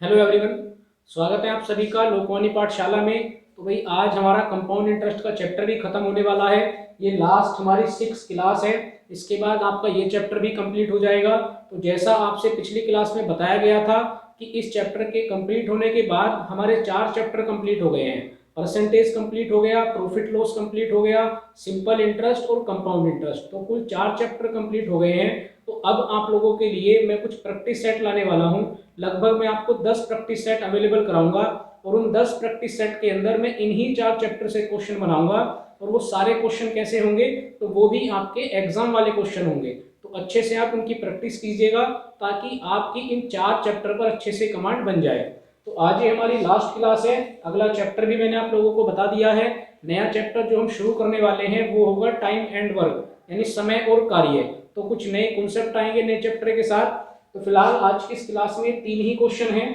Hello everyone. स्वागत है आप सभी का लोकवाणी पाठशाला में। तो भाई आज हमारा कंपाउंड इंटरेस्ट का चैप्टर भी खत्म होने वाला है। ये लास्ट हमारी 6 क्लास है। इसके बाद आपका ये चैप्टर भी कंप्लीट हो जाएगा। तो जैसा आपसे पिछली क्लास में बताया गया था कि इस चैप्टर के कंप्लीट होने के बाद हमारे 4 चैप्टर कंप्लीट हो गए हैं। परसेंटेज कंप्लीट हो गया, प्रॉफिट लॉस कंप्लीट हो गया, सिंपल इंटरेस्ट और कंपाउंड इंटरेस्ट। तो कुल 4 चैप्टर कंप्लीट हो गए हैं। तो अब आप लोगों के लिए मैं कुछ प्रैक्टिस सेट लाने वाला हूँ। लगभग मैं आपको 10 प्रैक्टिस सेट अवेलेबल कराऊंगा और उन 10 प्रैक्टिस सेट के अंदर मैं इन्हीं 4 चैप्टर से क्वेश्चन बनाऊंगा। और वो सारे क्वेश्चन कैसे होंगे, तो वो भी आपके एग्जाम वाले क्वेश्चन होंगे। तो अच्छे से आप उनकी प्रैक्टिस कीजिएगा ताकि आपकी इन 4 चैप्टर पर अच्छे से कमांड बन जाए। तो आज ये हमारी लास्ट क्लास है। अगला चैप्टर भी मैंने आप लोगों को बता दिया है। नया चैप्टर जो हम शुरू करने वाले हैं वो होगा टाइम एंड वर्क, यानी समय और कार्य। तो कुछ नए कॉन्सेप्ट आएंगे नए चैप्टर के साथ। तो फिलहाल आज की इस क्लास में 3 ही क्वेश्चन हैं,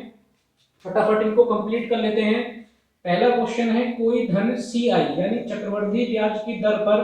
फटाफट इनको कंप्लीट कर लेते हैं। पहला क्वेश्चन है, कोई धन सी आई यानी चक्रवृद्धि ब्याज की दर पर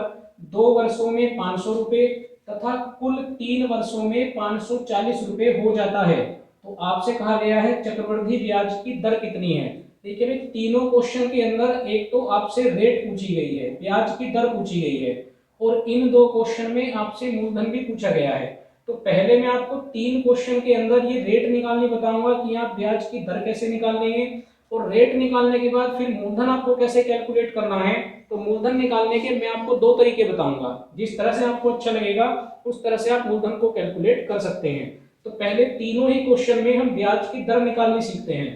2 वर्षों में 500 रुपए तथा कुल 3 वर्षों में 540 रुपए हो जाता है। तो आपसे कहा गया है चक्रवृद्धि ब्याज की दर कितनी है। देखिए भाई, तीनों क्वेश्चन के अंदर एक तो आपसे रेट पूछी गई है, ब्याज की दर पूछी गई है, और इन 2 क्वेश्चन में आपसे मूलधन भी पूछा गया है। तो पहले मैं आपको 3 क्वेश्चन के अंदर ये रेट निकालनी बताऊंगा कि आप ब्याज की दर कैसे निकाल लेंगे, और रेट निकालने के बाद फिर मूलधन आपको कैसे कैलकुलेट करना है। तो मूलधन निकालने के मैं आपको 2 तरीके बताऊंगा, जिस तरह से आपको अच्छा लगेगा उस तरह से आप मूलधन को कैलकुलेट कर सकते हैं। तो पहले तीनों ही क्वेश्चन में हम ब्याज की दर निकालनी सीखते हैं।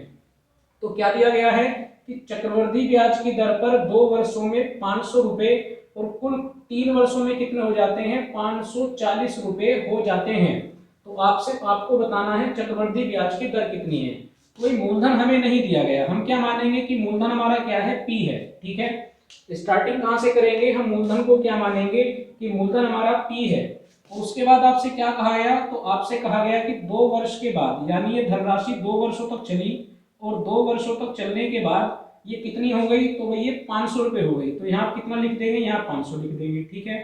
तो क्या दिया गया है कि चक्रवृद्धि ब्याज की दर पर 2 वर्षों में 500 रुपए और कुल 3 वर्षों में कितने हो जाते हैं, 540 रुपए हो जाते हैं। तो आपसे आपको बताना है चक्रवृद्धि ब्याज की दर कितनी है। कोई मूलधन हमें नहीं दिया गया, हम क्या मानेंगे कि मूलधन हमारा क्या है, पी है। ठीक है, स्टार्टिंग कहां से करेंगे, हम मूलधन को क्या मानेंगे कि मूलधन हमारा पी है। और उसके बाद आपसे क्या कहा गया, तो आपसे कहा गया कि 2 वर्ष के बाद, यानी ये धनराशि 2 वर्षों तक चली और 2 वर्षों तक चलने के बाद ये कितनी हो गई, तो भाई ये 500 रुपए हो गई। तो यहाँ कितना लिख देंगे, यहाँ 500 लिख देंगे। ठीक है,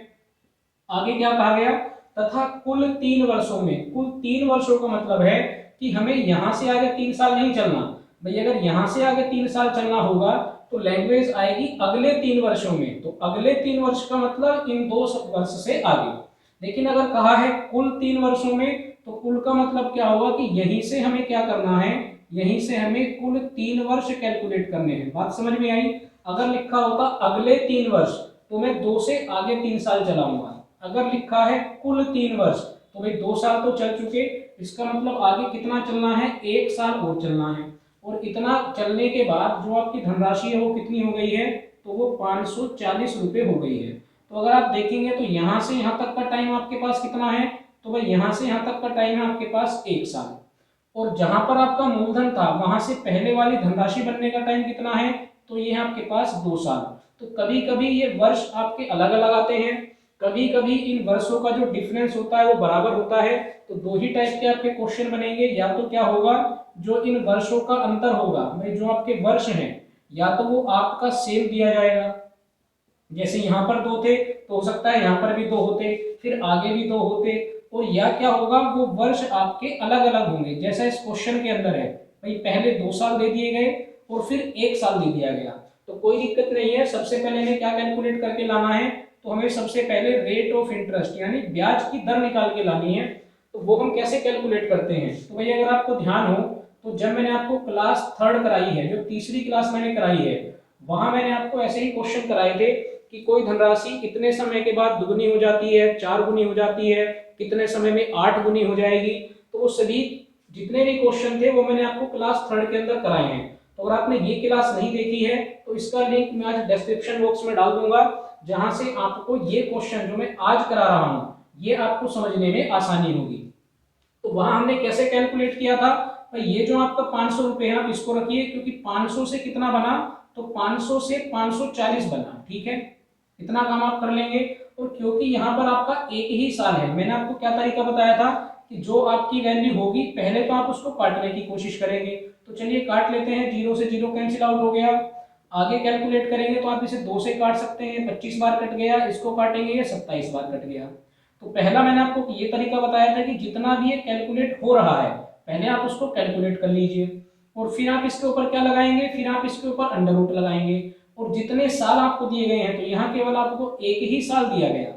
आगे क्या कहा गया, तथा कुल 3 वर्षों में, कुल 3 वर्षों का मतलब है कि हमें यहां से आगे 3 साल नहीं चलना भाई। अगर यहां से आगे 3 साल चलना होगा तो लैंग्वेज आएगी अगले 3 वर्षों में। तो अगले 3 वर्ष का मतलब इन 2 वर्ष से आगे। लेकिन अगर कहा है कुल 3 वर्षों में, तो कुल का मतलब क्या होगा कि यहीं से हमें क्या करना है, यहीं से हमें कुल 3 वर्ष कैलकुलेट करने हैं। बात समझ में आई। अगर लिखा होता अगले 3 वर्ष तो मैं 2 से आगे 3 साल चलाऊंगा। अगर लिखा है कुल 3 वर्ष तो भाई 2 साल तो चल चुके, इसका मतलब आगे कितना चलना है, 1 साल और चलना है। और इतना चलने के बाद जो आपकी धनराशि है वो कितनी हो गई है, तो वो 540 रुपए हो गई है। तो अगर आप देखेंगे तो यहाँ से यहाँ तक का टाइम आपके पास कितना है, तो भाई यहाँ से यहाँ तक का टाइम है आपके पास 1 साल। और जहां पर आपका मूलधन था वहां से पहले वाली धनराशि बनने का टाइम कितना है, तो ये है आपके पास 2 साल। तो कभी कभी ये वर्ष आपके अलग अलग आते हैं, कभी कभी इन वर्षों का जो डिफरेंस होता है वो बराबर होता है। तो 2 ही टाइप के आपके क्वेश्चन बनेंगे। या तो क्या होगा, जो इन वर्षों का अंतर होगा भाई, जो आपके वर्ष हैं, या तो वो आपका सेम दिया जाएगा, जैसे यहाँ पर 2 थे तो हो सकता है यहाँ पर भी 2 होते, फिर आगे भी 2 होते। और या क्या होगा, वो वर्ष आपके अलग अलग होंगे, जैसा इस क्वेश्चन के अंदर है भाई, पहले 2 साल दे दिए गए और फिर 1 साल दे दिया गया। तो कोई दिक्कत नहीं है। सबसे पहले हमें क्या कैलकुलेट करके लाना है, तो हमें सबसे पहले रेट ऑफ इंटरेस्ट यानी ब्याज की दर निकाल के लानी है। तो वो हम कैसे कैलकुलेट करते हैं, तो भाई अगर आपको ध्यान हो तो जब मैंने आपको क्लास 3rd कराई है, जो तीसरी क्लास मैंने कराई है, वहां मैंने आपको ऐसे ही क्वेश्चन कराए थे कि कोई धनराशि कितने समय के बाद दुगनी हो जाती है, 4 गुनी हो जाती है, कितने समय में 8 गुनी हो जाएगी। तो वो सभी जितने भी क्वेश्चन थे वो मैंने आपको क्लास 3rd के अंदर कराए हैं। तो अगर आपने ये क्लास नहीं देखी है तो इसका लिंक मैं आज डिस्क्रिप्शन बॉक्स में डाल दूंगा, जहां से आपको ये क्वेश्चन जो मैं आज करा रहा हूं ये आपको समझने में आसानी होगी। तो वहां हमने कैसे कैलकुलेट किया था, ये जो आपका 500 रुपए है आप इसको रखिए, क्योंकि 500 से कितना बना, तो 500 से 540 बना। ठीक है, इतना काम आप कर लेंगे। और क्योंकि यहाँ पर आपका एक ही साल है, मैंने आपको क्या तरीका बताया था कि जो आपकी वैल्यू होगी पहले तो आप उसको काटने की कोशिश करेंगे। तो चलिए काट लेते हैं, 0 से 0 कैंसिल आउट हो गया। आगे कैलकुलेट करेंगे तो आप इसे 2 से काट सकते हैं, 25 बार कट गया, इसको काटेंगे ये 27 बार कट गया। तो पहला मैंने आपको ये तरीका बताया था कि जितना भी ये कैलकुलेट हो रहा है पहले आप उसको कैलकुलेट कर लीजिए। और फिर आप इसके ऊपर क्या लगाएंगे, फिर आप इसके ऊपर अंडर रूट लगाएंगे। और जितने साल आपको दिए गए हैं, तो यहाँ केवल आपको एक ही साल दिया गया,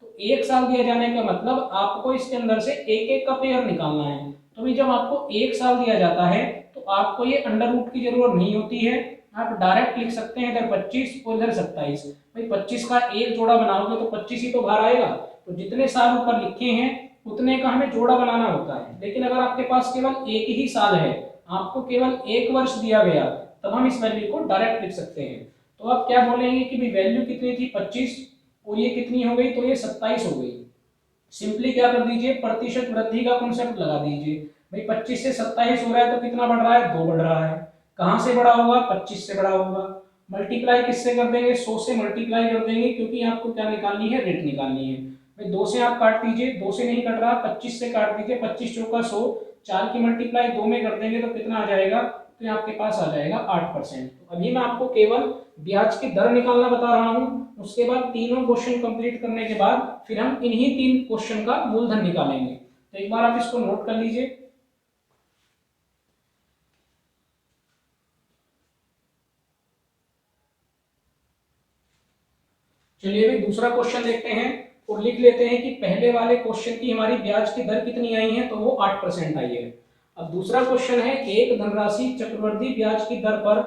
तो एक साल दिया जाने का मतलब आपको इसके अंदर से एक एक का पेयर निकालना है। तो भाई जब आपको एक साल दिया जाता है तो आपको ये अंडर रूट की जरूरत नहीं होती है, आप डायरेक्ट लिख सकते हैं इधर 25 और इधर 27। भाई 25 का एक जोड़ा बनाओगे तो 25 ही तो बाहर आएगा, तो जितने साल ऊपर लिखे हैं उतने का हमें जोड़ा बनाना होता है। लेकिन अगर आपके पास केवल एक ही साल है, आपको केवल एक वर्ष दिया गया, तब हम इस वैल्यू को डायरेक्ट लिख सकते हैं। तो आप क्या बोलेंगे कि भाई वैल्यू कितनी थी 25 और ये कितनी हो गई, तो ये 27 हो गई। सिंपली क्या कर दीजिए, प्रतिशत वृद्धि का कॉन्सेप्ट लगा दीजिए। भाई 25 से 27 हो रहा है तो कितना बढ़ रहा है, 2 बढ़ रहा है। कहां से बढ़ा होगा, 25 से बढ़ा होगा। मल्टीप्लाई किससे कर देंगे, 100 से मल्टीप्लाई कर देंगे, क्योंकि आपको क्या निकालनी है, रेट निकालनी है। भाई 2 से आप काट दीजिए, 2 से नहीं कट रहा, 25 से काट दीजिए, 25 चौका 100, 4 की मल्टीप्लाई 2 में कर देंगे तो कितना आ जाएगा, तो ये आपके पास आ जाएगा 8%। तो अभी मैं आपको केवल ब्याज की दर निकालना बता रहा हूं, उसके बाद तीनों क्वेश्चन कंप्लीट करने के बाद फिर हम इन्हीं 3 क्वेश्चन का मूलधन निकालेंगे। तो एक बार आप इसको नोट कर लीजिए। चलिए अभी दूसरा क्वेश्चन देखते हैं और लिख लेते हैं कि पहले वाले क्वेश्चन की हमारी ब्याज की दर कितनी आई है, तो वो 8% आई है। अब दूसरा क्वेश्चन है, एक धनराशि चक्रवृद्धि ब्याज की दर पर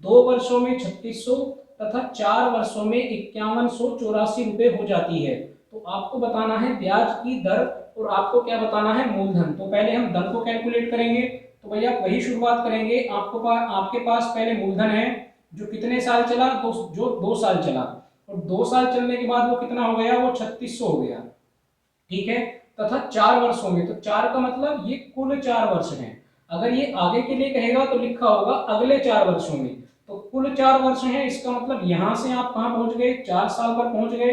2 वर्षों में 3600 तथा 4 वर्षों में 5184 रुपए हो जाती है। तो आपको बताना है ब्याज की दर और आपको क्या बताना है, मूलधन। तो पहले हम दर को कैलकुलेट करेंगे। तो भैया वही शुरुआत करेंगे, आपके पास पहले मूलधन है जो कितने साल चला, जो 2 साल चला, और 2 साल चलने के बाद वो कितना हो गया, वो 3600 हो गया, ठीक है। तथा 4 वर्ष होंगे, तो 4 का मतलब ये कुल 4 वर्ष हैं। अगर ये आगे के लिए कहेगा तो लिखा होगा अगले 4 वर्षों में, तो कुल 4 वर्ष हैं, इसका मतलब यहां से आप कहां पहुंच गए, 4 साल पर पहुंच गए।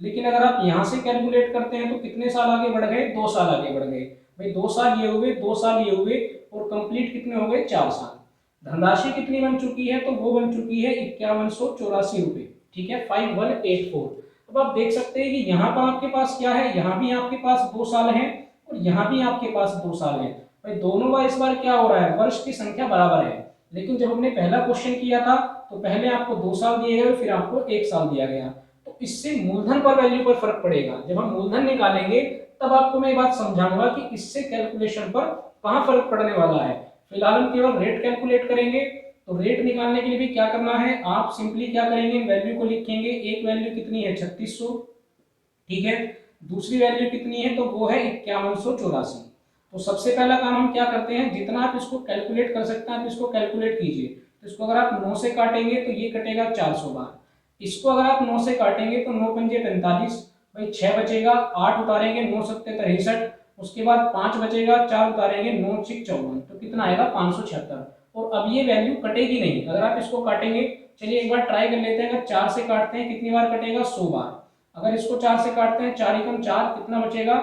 लेकिन अगर आप यहां से कैलकुलेट करते हैं तो कितने साल आगे बढ़ गए, 2 साल आगे बढ़ गए। भाई 2 साल ये हुए, 2 साल ये हुए, और कंप्लीट कितने हो गए, 4 साल। धनराशि कितनी बन चुकी है, तो वो बन चुकी है 5184 रुपए, ठीक है, 5184। अब आप देख सकते हैं कि यहाँ पर आपके पास क्या है, यहाँ भी आपके पास 2 साल है और यहाँ भी आपके पास 2 साल है। भाई दोनों का इस बार क्या हो रहा है, वर्ष की संख्या बराबर है। लेकिन जब हमने पहला क्वेश्चन किया था तो पहले आपको 2 साल दिए गए, फिर आपको 1 साल दिया गया, तो इससे मूलधन पर वैल्यू पर फर्क पड़ेगा। जब हम मूलधन निकालेंगे तब आपको मैं बात समझाऊंगा कि इससे कैलकुलेशन पर कहाँ फर्क पड़ने वाला है। फिलहाल हम केवल रेट कैलकुलेट करेंगे। तो रेट निकालने के लिए भी क्या करना है, आप सिंपली क्या करेंगे, वैल्यू को लिखेंगे। एक वैल्यू कितनी है, 3600, ठीक है। दूसरी वैल्यू कितनी है, तो वो है 5184। तो सबसे पहला काम हम क्या करते हैं, जितना आप इसको कैलकुलेट कर सकते हैं आप इसको कैलकुलेट कीजिए। तो इसको अगर आप 9 से काटेंगे तो ये कटेगा 400 बार। इसको अगर आप 9 से काटेंगे तो 9 पंजे 45, भाई 6 बचेगा, 8 उतारेंगे, 9 सत्ते 63, उसके बाद 5 बचेगा, 4 उतारेंगे, 9 6 54, तो कितना आएगा, 576। और अब ये वैल्यू कटेगी नहीं अगर आप इसको काटेंगे। चलिए एक बार ट्राई कर लेते हैं, अगर 4 से काटते हैं कितनी बार कटेगा, 100 बार। अगर इसको 4 से काटते हैं, 4 एकम 4, कितना बचेगा,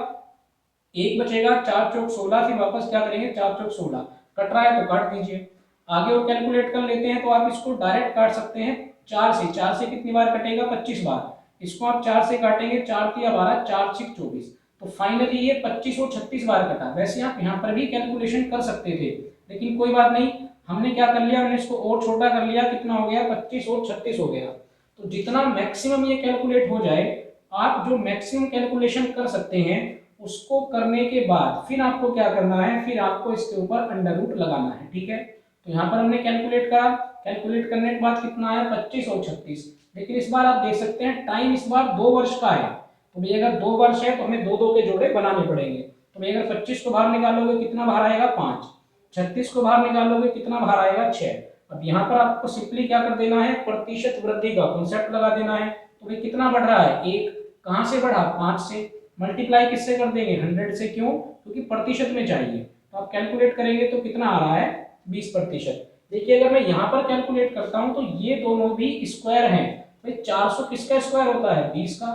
1 बचेगा, 4 चौक 16, फिर वापस क्या करेंगे, 4 चौक 16, कट रहा है तो काट दीजिए। आगे वो कैलकुलेट कर लेते हैं, तो आप इसको डायरेक्ट काट सकते हैं 4 से कितनी बार कटेगा, 25 बार। इसको आप 4 से काटेंगे, 4 तिया 12, 4 6 24, तो फाइनली ये 25 और 36 बार कटा। वैसे आप यहाँ पर भी कैलकुलेशन कर सकते थे, लेकिन कोई बात नहीं, हमने क्या कर लिया, हमने इसको और छोटा कर लिया, कितना हो गया, 25 और 36 हो गया। तो जितना मैक्सिमम ये कैलकुलेट हो जाए, आप जो मैक्सिमम कैलकुलेशन कर सकते हैं उसको करने के बाद फिर आपको क्या करना है, फिर आपको इसके ऊपर अंडर रूट लगाना है, ठीक है। तो यहाँ पर हमने कैलकुलेट करा, कैलकुलेट करने के बाद कितना आया, 25 और 36। लेकिन इस बार आप देख सकते हैं टाइम इस बार 2 वर्ष का है। तो भाई अगर 2 वर्ष है तो हमें 2 के जोड़े बनाने पड़ेंगे। तो भाई अगर 25 को बाहर निकालोगे कितना बाहर आएगा, 5। 36 को बाहर निकालोगे कितना बाहर आएगा, 6। अब यहाँ पर आपको सिंपली क्या कर देना है, प्रतिशत वृद्धि का कॉन्सेप्ट लगा देना है। तो भाई कितना बढ़ रहा है, 1, कहां से बढ़ा, 5 से। मल्टीप्लाई किससे कर देंगे, 100 से, क्यों, क्योंकि प्रतिशत में चाहिए। तो आप कैलकुलेट करेंगे तो कितना आ रहा है, 20%। देखिए अगर मैं यहाँ पर कैलकुलेट करता हूं तो ये दोनों भी स्क्वायर हैं। भाई 400 किसका स्क्वायर होता है, 20 का।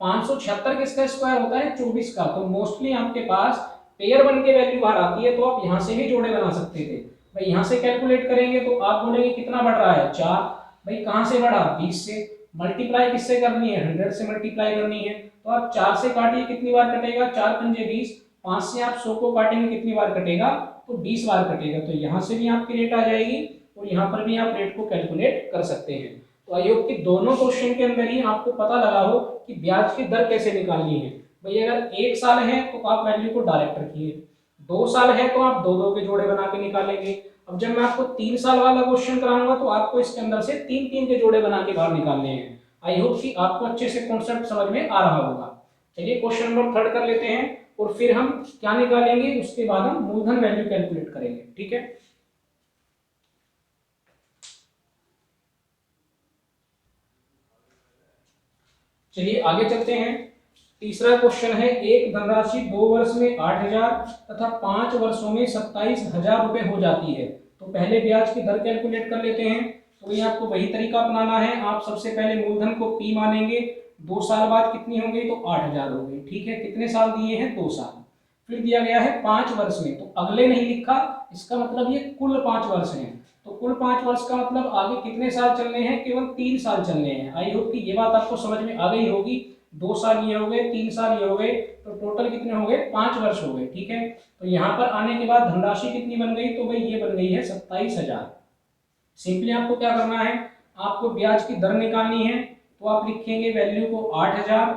576 किसका स्क्वायर होता है, 24 का। तो मोस्टली आपके पास पेयर बन के वैल्यू बाहर आती है, तो आप यहाँ से भी जोड़े बना सकते थे। भाई यहाँ से कैलकुलेट करेंगे तो आप बोलेंगे कितना बढ़ रहा है, 4। भाई कहाँ से बढ़ा, 20 से। मल्टीप्लाई किससे करनी है, 100 से मल्टीप्लाई करनी है। तो आप 4 से काटिए, कितनी बार कटेगा, 4 पंजे 20, 5 से आप 100 को काटेंगे कितनी बार कटेगा, तो 20 बार कटेगा, तो यहाँ से भी आपकी रेट आ जाएगी और यहाँ पर भी आप रेट को कैलकुलेट कर सकते हैं। तो आई होप कि दोनों क्वेश्चन के अंदर ही आपको पता लगा हो कि ब्याज की दर कैसे निकालनी है। भाई अगर 1 साल है तो आप वैल्यू को डायरेक्ट रखिए, 2 साल है तो आप 2 के जोड़े बना के निकालेंगे। अब जब मैं आपको 3 साल वाला क्वेश्चन कराऊंगा तो आपको इसके अंदर से 3 के जोड़े बना के बाहर निकालने हैं। आई होप कि आपको अच्छे से कॉन्सेप्ट समझ में आ रहा होगा। चलिए क्वेश्चन नंबर 3 कर लेते हैं और फिर हम क्या निकालेंगे उसके बाद हम मूलधन वैल्यू कैलकुलेट करेंगे, ठीक है। चलिए आगे चलते हैं। तीसरा क्वेश्चन है, एक धनराशि 2 वर्ष में 8,000 तथा 5 वर्षों में 27,000 रुपए हो जाती है। तो पहले ब्याज की दर कैलकुलेट कर लेते हैं। तो ये आपको वही तरीका अपनाना है। आप सबसे पहले मूलधन को P मानेंगे, 2 साल बाद कितनी हो गई, तो 8,000 हो गई, ठीक है। कितने साल दिए हैं, 2 साल। फिर दिया गया है 5 वर्ष में, तो अगले नहीं लिखा, इसका मतलब ये कुल 5 वर्ष हैं। तो कुल 5 वर्ष का मतलब आगे कितने साल चलने हैं, केवल 3 साल चलने हैं। आई होप कि ये बात आपको समझ में आ गई होगी। 2 साल ये हो गए, 3 साल ये हो गए, तो टोटल कितने हो गए, 5 वर्ष हो गए, ठीक है। तो यहाँ पर आने के बाद धनराशि कितनी बन गई, तो भाई ये बन गई है 27,000। सिंपली आपको क्या करना है, आपको ब्याज की दर निकालनी है। तो आप लिखेंगे वैल्यू को 8,000,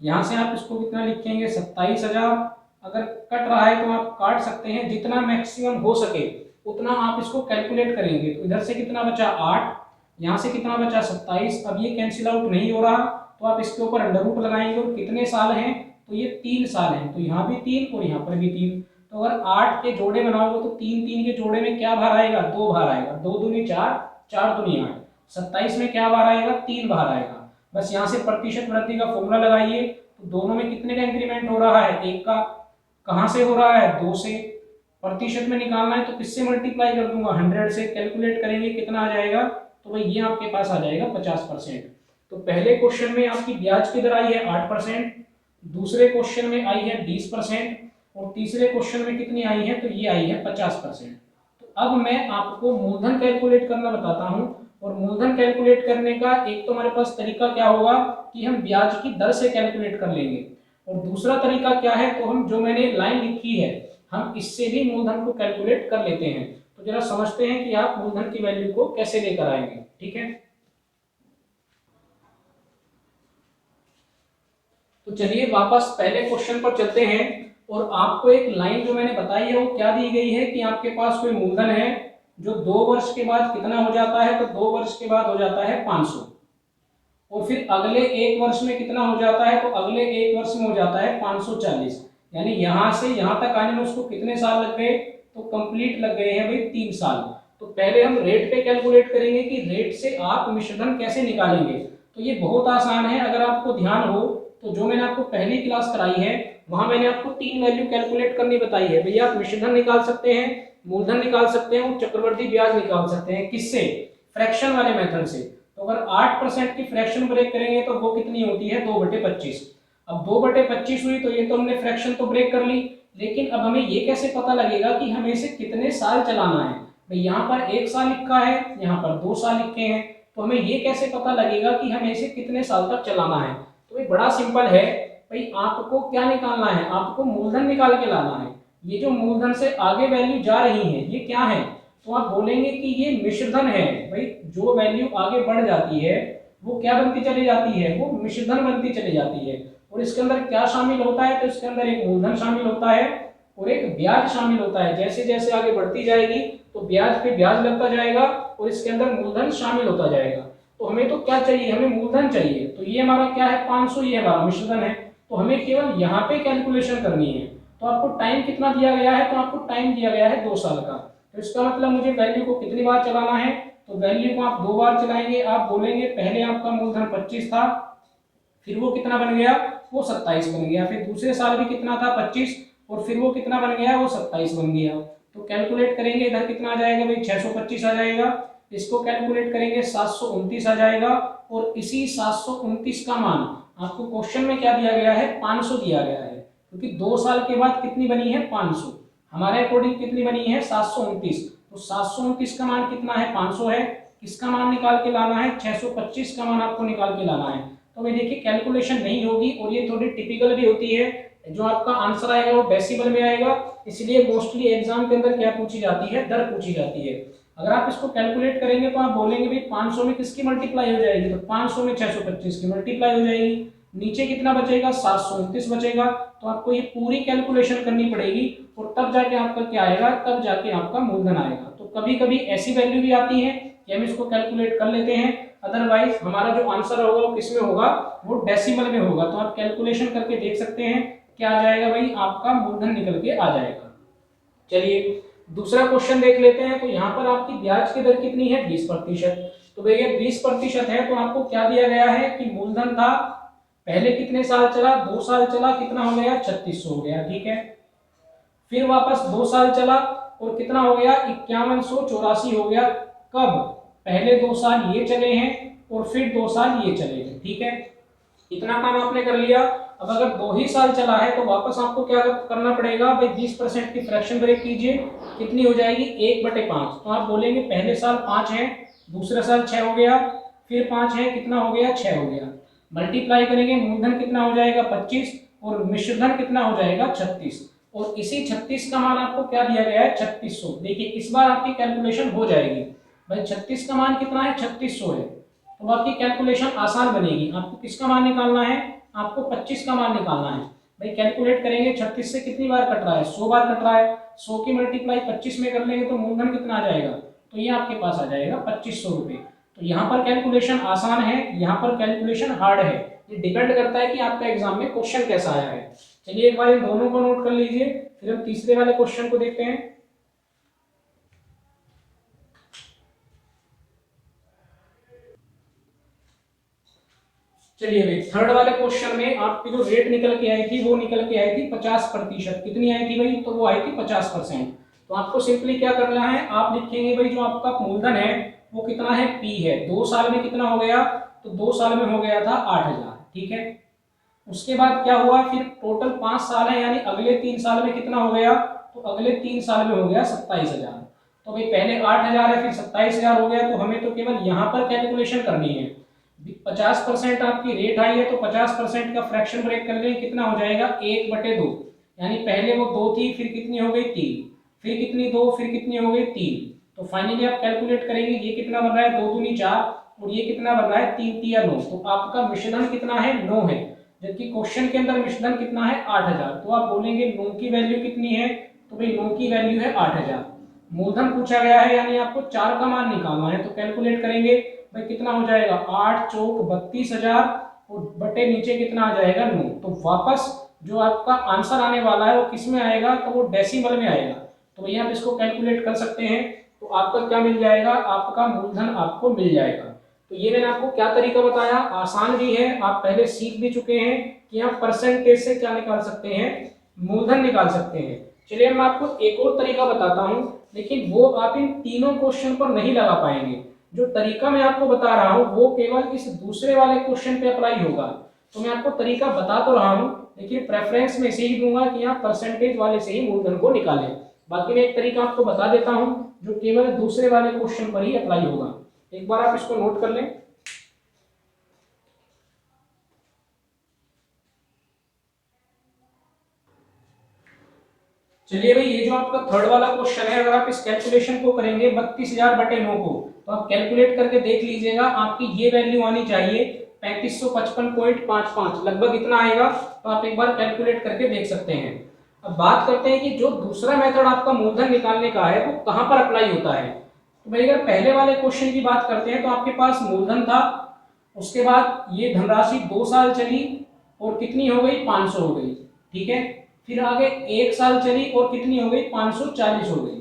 यहाँ से आप इसको कितना लिखेंगे, 27,000। अगर कट रहा है तो आप काट सकते हैं, जितना मैक्सिमम हो सके उतना आप इसको कैलकुलेट करेंगे। तो इधर से कितना बचा 8, यहाँ से कितना बचा 27। अब ये कैंसिल आउट नहीं हो रहा तो आप इसके ऊपर अंडर रूट लगाएंगे और कितने साल हैं, तो ये 3 साल हैं। तो यहाँ भी 3 और यहाँ पर भी 3। तो अगर 8 के जोड़े बनाओगे तो 3 के जोड़े में क्या भार आएगा, 2 भार आएगा। 2 दूनी 4, 4 दूनी 8। 27 में क्या भार आएगा, 3 भार आएगा। बस यहाँ से प्रतिशत वृद्धि का फॉर्मूला लगाइए। तो दोनों में कितने का इंक्रीमेंट हो रहा है, 1 का। कहाँ से हो रहा है, 2 से। प्रतिशत में निकालना है तो किससे मल्टीप्लाई कर दूंगा, 100 से। कैलकुलेट करेंगे कितना आ जाएगा, तो भाई ये आपके पास आ जाएगा 50%। तो पहले क्वेश्चन में आपकी ब्याज की दर आई है 8%, दूसरे क्वेश्चन में आई है 20% और तीसरे क्वेश्चन में कितनी आई है, तो ये आई है 50%। तो अब मैं आपको मूलधन कैलकुलेट करना बताता हूं। और मूलधन कैलकुलेट करने का एक तो हमारे पास तरीका क्या होगा कि हम ब्याज की दर से कैलकुलेट कर लेंगे, और दूसरा तरीका क्या है, तो हम जो मैंने लाइन लिखी है हम इससे भी मूलधन को कैलकुलेट कर लेते हैं। तो जरा समझते हैं कि आप मूलधन की वैल्यू को कैसे लेकर आएंगे, ठीक है। तो चलिए वापस पहले क्वेश्चन पर चलते हैं। और आपको एक लाइन जो मैंने बताई है वो क्या दी गई है कि आपके पास कोई मूलधन है जो 2 वर्ष के बाद कितना हो जाता है, तो 2 वर्ष के बाद हो जाता है 500। और फिर अगले 1 वर्ष में कितना हो जाता है, तो अगले 1 वर्ष में हो जाता है 540। यानी यहां से यहां तक आने में उसको कितने साल लग गए, तो कंप्लीट लग गए हैं भाई 3 साल। तो पहले हम रेट पे कैलकुलेट करेंगे कि रेट से आप मिश्रधन कैसे निकालेंगे। तो ये बहुत आसान है, अगर आपको ध्यान हो तो जो मैंने आपको पहली क्लास कराई है वहां मैंने आपको 3 वैल्यू कैलकुलेट करनी बताई है। भैया आप मिश्रधन निकाल सकते हैं, मूलधन निकाल सकते हैं और चक्रवर्ती ब्याज निकाल सकते हैं। किससे, फ्रैक्शन वाले मेथड से। तो अगर 8% की फ्रैक्शन ब्रेक करेंगे तो वो कितनी होती है, 2/25। अब 2/25 हुई तो ये तो हमने फ्रैक्शन तो ब्रेक कर ली, लेकिन अब हमें ये कैसे पता लगेगा कि हमें इसे कितने साल चलाना है। भाई यहाँ पर 1 साल लिखा है, यहाँ पर 2 साल लिखे हैं, तो हमें ये कैसे पता लगेगा कि हमें इसे कितने साल तक चलाना है। तो ये बड़ा सिंपल है। भाई आपको क्या निकालना है, आपको मूलधन निकाल के लाना है। ये जो मूलधन से आगे वैल्यू जा रही है ये क्या है, तो आप बोलेंगे कि ये मिश्रधन है। भाई जो वैल्यू आगे बढ़ जाती है वो क्या बनती चली जाती है, वो मिश्रधन बनती चली जाती है। और इसके अंदर क्या शामिल होता है, तो इसके अंदर एक मूलधन शामिल होता है और एक ब्याज शामिल होता है। जैसे जैसे आगे बढ़ती जाएगी तो ब्याज पे ब्याज लगता जाएगा और इसके अंदर मूलधन शामिल होता जाएगा। तो हमें तो क्या चाहिए, हमें मूलधन चाहिए। तो ये हमारा क्या है, 500, ये हमारा मिश्रधन है। तो हमें केवल यहाँ पे कैलकुलेशन करनी है। तो आपको टाइम कितना दिया गया है, तो आपको टाइम दिया गया है 2 साल का। तो इसका मतलब मुझे वैल्यू को कितनी बार चलाना है, तो वैल्यू को आप 2 बार चलाएंगे। आप बोलेंगे पहले आपका मूलधन 25 था, फिर वो कितना बन गया, वो 27 बन गया। फिर दूसरे साल भी कितना था, 25, और फिर वो कितना बन गया, वो 27 बन गया। तो कैलकुलेट करेंगे, इधर कितना आ जाएगा भाई, 625 आ जाएगा। इसको कैलकुलेट करेंगे 729 आ जाएगा। और इसी 729 का मान आपको क्वेश्चन में क्या दिया गया है, 500 दिया गया है। क्योंकि 2 साल के बाद कितनी बनी है, 500। हमारे अकॉर्डिंग कितनी बनी है, 729। तो 729 का मान कितना है, 500 है। किसका मान निकाल के लाना है, 625 का मान आपको निकाल के लाना है। तो भाई देखिए कैलकुलेशन नहीं होगी, और ये थोड़ी टिपिकल भी होती है जो आपका आंसर आएगा वो डेसिमल में आएगा, इसलिए मोस्टली एग्जाम के अंदर क्या पूछी जाती है, दर पूछी जाती है। अगर आप इसको कैलकुलेट करेंगे तो आप बोलेंगे भाई 500 में किसकी मल्टीप्लाई हो जाएगी, तो 500 में 625 की मल्टीप्लाई हो जाएगी, नीचे कितना बचेगा 729 बचेगा। तो आपको ये पूरी कैलकुलेशन करनी पड़ेगी और तब जाके आपका क्या आएगा, तब जाके आपका मूलधन आएगा। तो कभी कभी ऐसी वैल्यू भी आती है कि हम इसको कैलकुलेट कर लेते हैं, अदरवाइज हमारा जो आंसर होगा वो किस में होगा, वो डेसिमल में होगा। तो आप कैलकुलेशन करके देख सकते हैं क्या आ जाएगा भाई, आपका मूलधन निकल के आ जाएगा। चलिए दूसरा क्वेश्चन देख लेते हैं। तो यहाँ पर आपकी ब्याज की दर कितनी है, 20%। तो भैया 20% है तो आपको क्या दिया गया है कि मूलधन था, पहले कितने साल चला, 2 साल चला, कितना हो गया 3600 हो गया, ठीक है। फिर वापस 2 साल चला और कितना हो गया 5184 हो गया। कब, पहले 2 साल ये चले हैं और फिर 2 साल ये चले हैं, ठीक है। इतना काम आपने कर लिया। अब अगर 2 ही साल चला है तो वापस आपको क्या करना पड़ेगा भाई, 20% की फ्रैक्शन ब्रेक कीजिए, कितनी हो जाएगी 1/5। तो आप बोलेंगे पहले साल 5 है, दूसरे साल 6 हो गया, फिर 5 है, कितना हो गया 6 हो गया, मल्टीप्लाई करेंगे, मूलधन कितना हो जाएगा 25 और मिश्रधन कितना हो जाएगा 36, और इसी 36 का मान आपको क्या दिया गया है 3600। देखिए इस बार आपकी कैलकुलेशन हो जाएगी भाई, 36 का मान कितना है 3600 है, तो आपकी कैलकुलेशन आसान बनेगी। आपको किसका मान निकालना है, आपको 25 का मान निकालना है। भाई कैलकुलेट करेंगे 36 से कितनी बार कट रहा है, 100 बार कट रहा है, 100 की मल्टीप्लाई 25 में कर लेंगे तो मूलधन कितना आ जाएगा, तो ये आपके पास आ जाएगा 2500 रुपये। तो यहाँ पर कैलकुलेशन आसान है, यहाँ पर कैलकुलेशन हार्ड है, ये डिपेंड करता है कि आपका एग्जाम में क्वेश्चन कैसा आया है। चलिए एक बार इन दोनों को नोट कर लीजिए, फिर हम तीसरे वाले क्वेश्चन को देखते हैं। चलिए भाई थर्ड वाले क्वेश्चन में आपकी जो रेट निकल के आई थी वो निकल के आई थी 50%। कितनी आई थी भाई, तो वो आई थी 50%। तो आपको सिंपली क्या करना है, आप लिखेंगे भाई जो आपका मूलधन है वो कितना है, पी है, 2 साल में कितना हो गया, तो 2 साल में हो गया था 8000, ठीक है। उसके बाद क्या हुआ, फिर टोटल 5 साल है यानी अगले 3 साल में कितना हो गया, तो अगले 3 साल में हो गया 27000। तो भाई पहले 8000 है फिर 27000 हो गया, तो हमें तो केवल यहाँ पर कैलकुलेशन करनी है। 50% आपकी रेट आई है तो 50% का फ्रैक्शन ब्रेक कर लें, कितना हो जाएगा 1/2, यानी पहले वो 2 थी, फिर कितनी हो गई 3, फिर कितनी 2, फिर कितनी हो गई 3। तो फाइनली आप कैलकुलेट करेंगे ये कितना बन रहा है 2 दूनी 4 और ये कितना बन रहा है 3 3 9। तो आपका मिश्रधन कितना है 9 है, जबकि क्वेश्चन के अंदर मिश्रधन कितना है 8000। तो आप बोलेंगे 9 की वैल्यू कितनी है, तो भाई 9 की वैल्यू है 8000। मूलधन पूछा गया है यानी आपको 4 का मान निकालना है, तो कैलकुलेट करेंगे भाई कितना हो जाएगा 8 चौक 32000 और बटे नीचे कितना आ जाएगा 9। तो वापस जो आपका आंसर आने वाला है वो किस में आएगा, तो वो डेसिमल में आएगा। तो भैया आप इसको कैलकुलेट कर सकते हैं, तो आपका क्या मिल जाएगा, आपका मूलधन आपको मिल जाएगा। तो ये मैंने आपको क्या तरीका बताया, आसान भी है, आप पहले सीख भी चुके हैं कि आप परसेंटेज से क्या निकाल सकते हैं, मूलधन निकाल सकते हैं। चलिए मैं आपको एक और तरीका बताता हूं, लेकिन वो आप इन तीनों क्वेश्चन पर नहीं लगा पाएंगे। जो तरीका मैं आपको बता रहा हूं वो केवल इस दूसरे वाले क्वेश्चन पे अप्लाई होगा। तो मैं आपको तरीका बता तो रहा हूं, लेकिन प्रेफरेंस में इसे ही दूंगा कि आप परसेंटेज वाले से ही मूलधन को निकालें। बाकी मैं एक तरीका आपको बता देता हूं जो केवल दूसरे वाले क्वेश्चन पर ही अप्लाई होगा, एक बार आप इसको नोट कर लें। चलिए भाई ये जो आपका थर्ड वाला क्वेश्चन है, अगर आप इस कैलकुलेशन को करेंगे 32,000/9 को, तो आप कैलकुलेट करके देख लीजिएगा आपकी ये वैल्यू आनी चाहिए 3555.55, लगभग इतना आएगा। तो आप एक बार कैलकुलेट करके देख सकते हैं। अब बात करते हैं कि जो दूसरा मेथड आपका मूलधन निकालने का है वो कहां पर अप्लाई होता है। तो भाई अगर पहले वाले क्वेश्चन की बात करते हैं तो आपके पास मूलधन था, उसके बाद ये धनराशि 2 साल चली और कितनी हो गई 500 हो गई, ठीक है। फिर आगे 1 साल चली और कितनी हो गई 540 हो गई।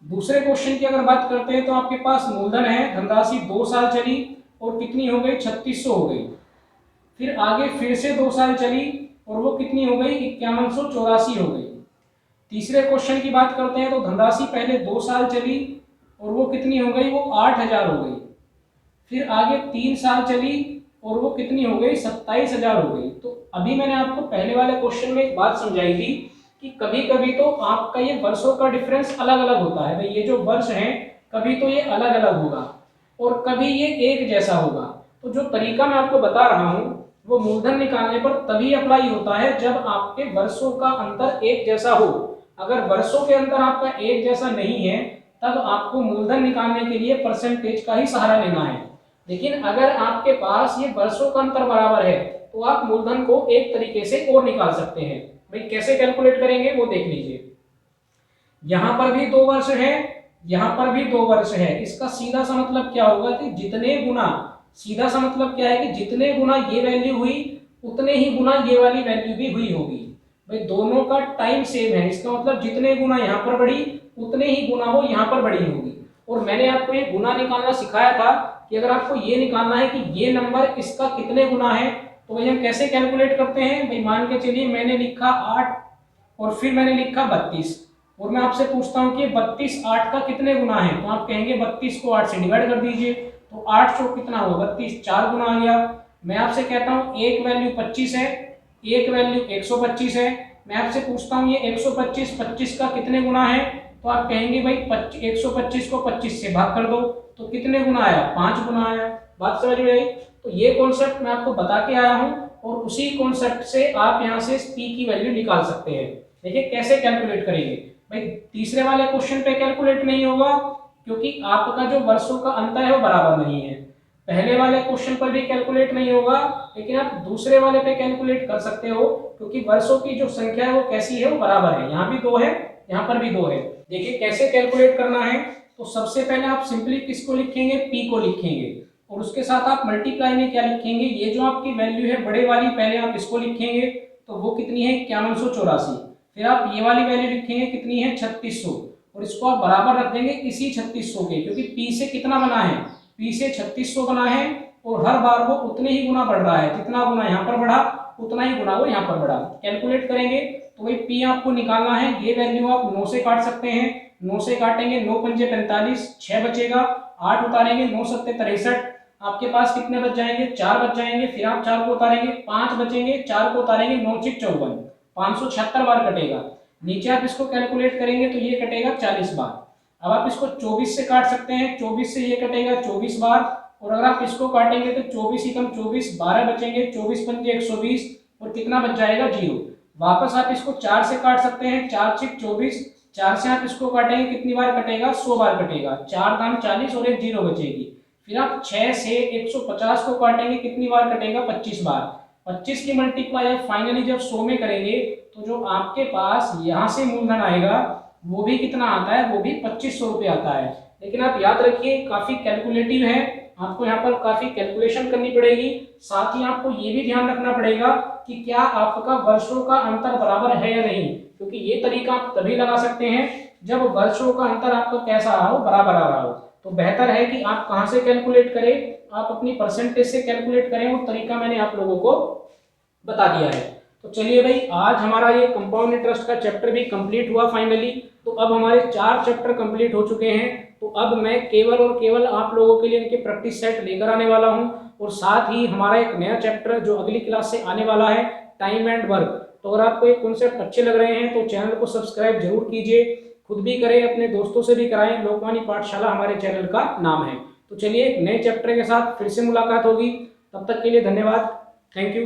दूसरे क्वेश्चन की अगर बात करते हैं तो आपके पास मूलधन है, धनराशि 2 साल चली और कितनी हो गई 3600 हो गई। फिर आगे फिर से 2 साल चली और वो कितनी हो गई 5184 हो गई। तीसरे क्वेश्चन की बात करते हैं तो धनराशि पहले 2 साल चली और वो कितनी हो गई, वो 8000 हो गई। फिर आगे 3 साल चली और वो कितनी हो गई 27000 हो गई। तो अभी मैंने आपको पहले वाले क्वेश्चन में एक बात समझाई थी कि कभी कभी तो आपका ये वर्षों का डिफरेंस अलग अलग होता है। भाई ये जो वर्ष हैं कभी तो ये अलग अलग होगा और कभी ये एक जैसा होगा। तो जो तरीका मैं आपको बता रहा हूँ वो मूलधन निकालने पर तभी अप्लाई होता है जब आपके वर्षों का अंतर एक जैसा हो। अगर वर्षों के अंतर आपका एक जैसा नहीं है तब आपको मूलधन निकालने के लिए परसेंटेज का ही सहारा लेना है। लेकिन अगर आपके पास ये वर्षों का अंतर बराबर है तो आप मूलधन को एक तरीके से और निकाल सकते हैं। भाई कैसे कैलकुलेट करेंगे वो देख लीजिए। यहां पर भी 2 वर्ष है, यहां पर भी 2 वर्ष है। इसका सीधा सा मतलब क्या होगा कि जितने गुना, सीधा सा मतलब क्या है कि जितने गुना ये वैल्यू हुई उतने ही गुना ये वाली वैल्यू भी हुई होगी। भाई दोनों का टाइम सेम है, इसका मतलब जितने गुना यहाँ पर बढ़ी उतने ही गुना वो यहाँ पर बढ़ी होगी। और मैंने आपको ये गुना निकालना सिखाया था कि अगर आपको ये निकालना है कि ये नंबर इसका कितने गुना है तो भाई हम कैसे कैलकुलेट करते हैं। भाई मान के चलिए मैंने लिखा 8 और फिर मैंने लिखा 32 और मैं आपसे पूछता हूं कि 32 8 का कितने गुना है, तो आप कहेंगे 32 को 8 से डिवाइड कर दीजिए, तो 8 सौ कितना होगा 32 4 गुना आ गया। मैं आपसे कहता हूं एक वैल्यू 25 है, एक वैल्यू 125 है। मैं आपसे पूछता हूं ये 125 25 का कितने गुना है, तो आप कहेंगे भाई 125 को 25 से भाग कर दो, तो कितने गुना आया 5 गुना आया। बात समझ में आई। तो ये कॉन्सेप्ट मैं आपको बता के आया हूं और उसी कॉन्सेप्ट से आप यहां से पी की वैल्यू निकाल सकते हैं। देखिए कैसे कैलकुलेट करेंगे। भाई तीसरे वाले क्वेश्चन पे कैलकुलेट नहीं होगा क्योंकि आपका जो वर्षों का अंतर है वो बराबर नहीं है। पहले वाले क्वेश्चन पर भी कैलकुलेट नहीं होगा, लेकिन आप दूसरे वाले पे कैलकुलेट कर सकते हो क्योंकि वर्षों की जो संख्या है वो कैसी है, वो बराबर है। यहाँ भी 2 है, यहाँ पर भी 2 है। देखिए कैसे कैलकुलेट करना है। तो सबसे पहले आप सिंपली किसको लिखेंगे, पी को लिखेंगे और उसके साथ आप मल्टीप्लाई में क्या लिखेंगे, ये जो आपकी वैल्यू है बड़े वाली पहले आप इसको लिखेंगे, तो वो कितनी है 5184। फिर आप ये वाली वैल्यू लिखेंगे कितनी है 3600 और इसको आप बराबर रख देंगे इसी 3600 के, क्योंकि पी से कितना बना है, पी से 3600 बना है और हर बार वो उतने ही गुना बढ़ रहा है, जितना गुना यहाँ पर बढ़ा उतना ही गुना वो यहाँ पर बढ़ा। कैलकुलेट करेंगे तो वही पी आपको निकालना है। ये वैल्यू आप 9 से काट सकते हैं, 9 से काटेंगे 9 पंजे 45, 6 बचेगा, 8 उतारेंगे 9 सत्ते 63, आपके पास कितने बच जाएंगे 4 बच जाएंगे। फिर आप 4 को उतारेंगे 5 बचेंगे, 4 को उतारेंगे 9 6 54, 576 बार कटेगा। नीचे आप इसको कैलकुलेट करेंगे तो ये कटेगा 40 बार। अब आप इसको 24 से काट सकते हैं, 24 से ये कटेगा 24 बार और अगर आप इसको काटेंगे तो 24 ही कम 24 12 बचेंगे, 24 पंजे 120 और कितना बच जाएगा 0। वापस आप इसको 4 से काट सकते हैं, 4 6 24, 4 से आप इसको काटेंगे कितनी बार कटेगा 100 बार कटेगा, 4 दाम 40 और एक 0 बचेगी। फिर आप 6 से 150 को काटेंगे कितनी बार कटेगा 25 बार, 25 की मल्टीप्लाई आप फाइनली जब 100 में करेंगे तो जो आपके पास यहाँ से मूलधन आएगा वो भी कितना आता है, वो भी 2500 रुपये आता है। लेकिन आप याद रखिए काफी कैलकुलेटिव है, आपको यहाँ पर काफी कैलकुलेशन करनी पड़ेगी। साथ ही आपको ये भी ध्यान रखना पड़ेगा कि क्या आपका वर्षों का अंतर बराबर है या नहीं, क्योंकि ये तरीका आप तभी लगा सकते हैं जब वर्षों का अंतर आपका कैसा आ रहा हो, बराबर आ रहा हो। तो बेहतर है कि आप कहाँ से कैलकुलेट करें, आप अपनी परसेंटेज से कैलकुलेट करें। वो तरीका मैंने आप लोगों को बता दिया है। तो चलिए भाई आज हमारा ये कंपाउंड इंटरेस्ट का चैप्टर भी कंप्लीट हुआ फाइनली। तो अब हमारे 4 चैप्टर कंप्लीट हो चुके हैं। तो अब मैं केवल और केवल आप लोगों के लिए इनके प्रैक्टिस सेट लेकर आने वाला हूं और साथ ही हमारा एक नया चैप्टर जो अगली क्लास से आने वाला है, टाइम एंड वर्क। तो अगर आपको ये कॉन्सेप्ट अच्छे लग रहे हैं तो चैनल को सब्सक्राइब जरूर कीजिए, खुद भी करें, अपने दोस्तों से भी कराएं। लोकवाणी पाठशाला हमारे चैनल का नाम है। तो चलिए एक नए चैप्टर के साथ फिर से मुलाकात होगी, तब तक के लिए धन्यवाद, थैंक यू।